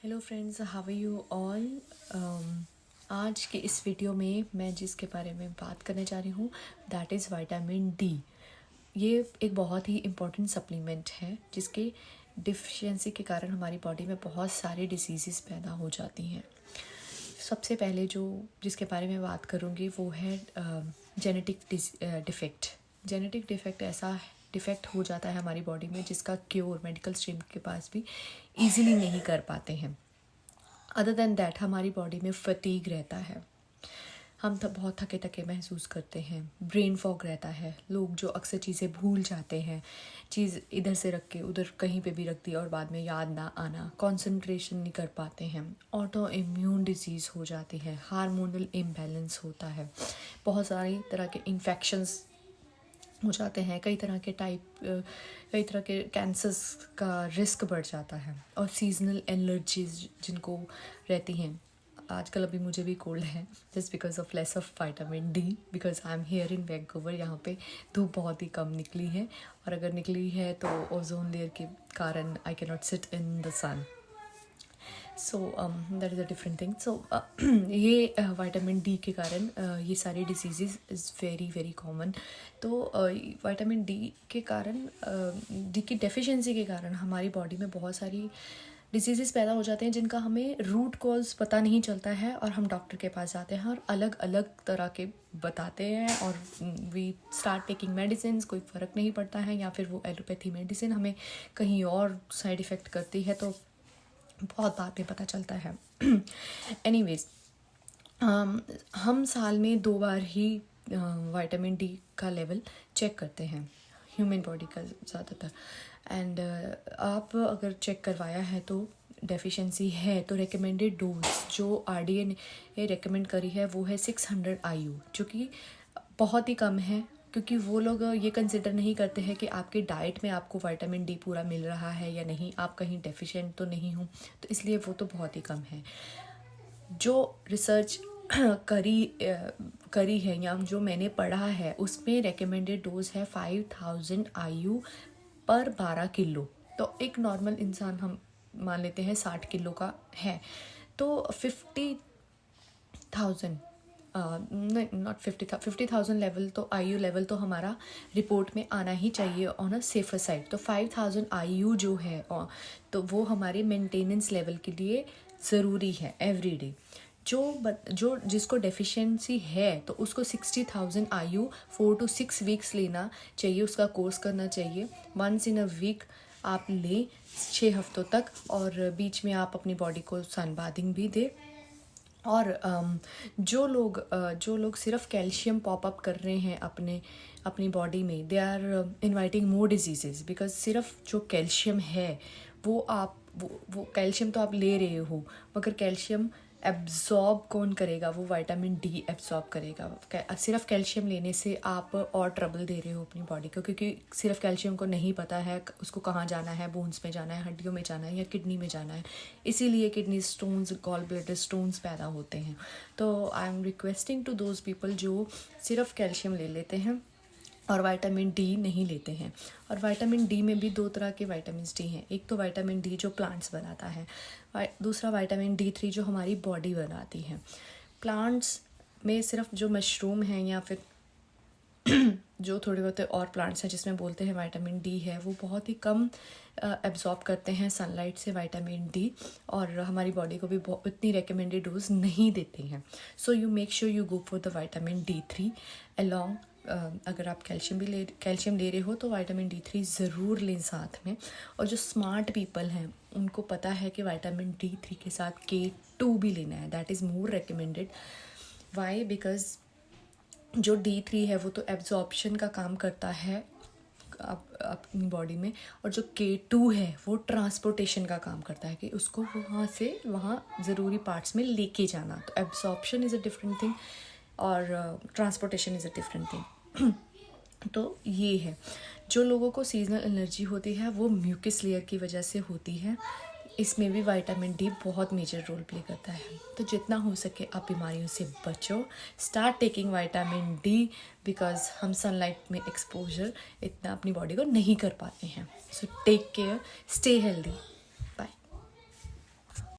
Hello friends, how are you all. आज के इस वीडियो में मैं जिसके बारे में बात करने जा रही हूँ दैट इज़ विटामिन डी। ये एक बहुत ही इम्पोर्टेंट सप्लीमेंट है जिसके डिफिशिएंसी के कारण हमारी बॉडी में बहुत सारे डिसीज़ पैदा हो जाती हैं। सबसे पहले जिसके बारे में बात करूँगी वो है जेनेटिक डिफेक्ट। जेनेटिक डिफेक्ट ऐसा डिफेक्ट हो जाता है हमारी बॉडी में जिसका क्योर मेडिकल स्ट्रीम के पास भी इजीली नहीं कर पाते हैं। अदर देन दैट हमारी बॉडी में फटीग रहता है, हम बहुत थके थके महसूस करते हैं, ब्रेन फॉग रहता है, लोग जो अक्सर चीज़ें भूल जाते हैं, चीज़ इधर से रख के उधर कहीं पे भी रख दी और बाद में याद ना आना, कंसंट्रेशन नहीं कर पाते हैं, ऑटो इम्यून डिजीज़ हो जाती है, हार्मोनल इम्बैलेंस होता है, बहुत सारी तरह के इन्फेक्शंस हो जाते हैं, कई तरह के कैंसर्स का रिस्क बढ़ जाता है और सीजनल एलर्जीज जिनको रहती हैं। आजकल अभी मुझे भी कोल्ड है just because of less of vitamin D because I am here in Vancouver. यहाँ पे धूप बहुत ही कम निकली है और अगर निकली है तो ओजोन लेयर के कारण I can not sit in the sun. So that is a different thing. So ये विटामिन डी के कारण ये सारे diseases is very very common. तो विटामिन डी के कारण डी की डेफिशिएंसी के कारण हमारी बॉडी में बहुत सारी डिसीज़ पैदा हो जाते हैं जिनका हमें रूट कॉज पता नहीं चलता है और हम डॉक्टर के पास जाते हैं और अलग अलग तरह के बताते हैं और वी स्टार्ट टेकिंग मेडिसिन। कोई फ़र्क नहीं पड़ता है या फिर वो एलोपैथी मेडिसिन हमें कहीं और साइड इफ़ेक्ट करती है तो बहुत बाद में पता चलता है। एनीवेज हम साल में 2 बार ही विटामिन डी का लेवल चेक करते हैं ह्यूमन बॉडी का ज़्यादातर। एंड आप अगर चेक करवाया है तो डेफिशिएंसी है तो रिकमेंडेड डोज जो आरडीए ने रिकमेंड करी है वो है 600 IU, जो कि बहुत ही कम है क्योंकि वो लोग ये कंसिडर नहीं करते हैं कि आपके डाइट में आपको विटामिन डी पूरा मिल रहा है या नहीं, आप कहीं डेफिशिएंट तो नहीं हो, तो इसलिए वो तो बहुत ही कम है। जो रिसर्च करी है या जो मैंने पढ़ा है उसमें रिकमेंडेड डोज है 5000 IU पर 12 किलो। तो एक नॉर्मल इंसान हम मान लेते हैं 60 किलो का है तो 50,000 नहीं नॉट 50,000 लेवल तो IU लेवल तो हमारा रिपोर्ट में आना ही चाहिए ऑन अ सेफर साइड। तो 5000 IU जो है तो वो हमारे मेंटेनेंस लेवल के लिए ज़रूरी है एवरीडे। जो जिसको डेफिशिएंसी है तो उसको 60,000 IU 4 to 6 वीक्स लेना चाहिए, उसका कोर्स करना चाहिए। वंस इन अ वीक आप लें 6 हफ्तों तक और बीच में आप अपनी बॉडी को सन बाथिंग भी दें। और जो लोग सिर्फ कैल्शियम पॉपअप कर रहे हैं अपनी बॉडी में, they are inviting more diseases because सिर्फ जो कैल्शियम है वो कैल्शियम तो आप ले रहे हो मगर कैल्शियम एब्जॉर्ब कौन करेगा, वो विटामिन डी एब्जॉर्ब करेगा। सिर्फ कैल्शियम लेने से आप और ट्रबल दे रहे हो अपनी बॉडी को क्योंकि सिर्फ कैल्शियम को नहीं पता है उसको कहाँ जाना है, बोन्स में जाना है, हड्डियों में जाना है या किडनी में जाना है, इसीलिए kidney stones, gall bladder stones पैदा होते हैं। तो I am requesting to those people जो सिर्फ कैल्शियम ले लेते हैं और विटामिन डी नहीं लेते हैं। और विटामिन डी में भी 2 तरह के विटामिन डी हैं। एक तो विटामिन डी जो प्लांट्स बनाता है, दूसरा विटामिन D3 जो हमारी बॉडी बनाती है। प्लांट्स में सिर्फ जो मशरूम हैं या फिर जो थोड़े बहुत और प्लांट्स हैं जिसमें बोलते हैं विटामिन डी है, वो बहुत ही कम एब्जॉर्ब करते हैं सनलाइट से विटामिन डी और हमारी बॉडी को भी इतनी रिकमेंडेड डोज नहीं देते हैं। So you make sure you go for the vitamin D3 along. अगर आप कैल्शियम ले रहे हो तो विटामिन D3 ज़रूर लें साथ में। और जो स्मार्ट पीपल हैं उनको पता है कि विटामिन D3 के साथ K2 भी लेना है, that is more recommended. Why? Because जो D3 है वो तो एब्जॉर्प्शन का काम करता है अपनी बॉडी में और जो K2 है वो ट्रांसपोर्टेशन का काम करता है कि उसको वहाँ से वहाँ ज़रूरी पार्ट्स में लेके जाना। तो absorption is a different thing और transportation is a different thing. तो ये है, जो लोगों को सीजनल एलर्जी होती है वो म्यूकस लेयर की वजह से होती है। इसमें भी विटामिन डी बहुत मेजर रोल प्ले करता है। तो जितना हो सके आप बीमारियों से बचो, start taking vitamin D because हम सनलाइट में एक्सपोजर इतना अपनी बॉडी को नहीं कर पाते हैं। So take care, stay healthy.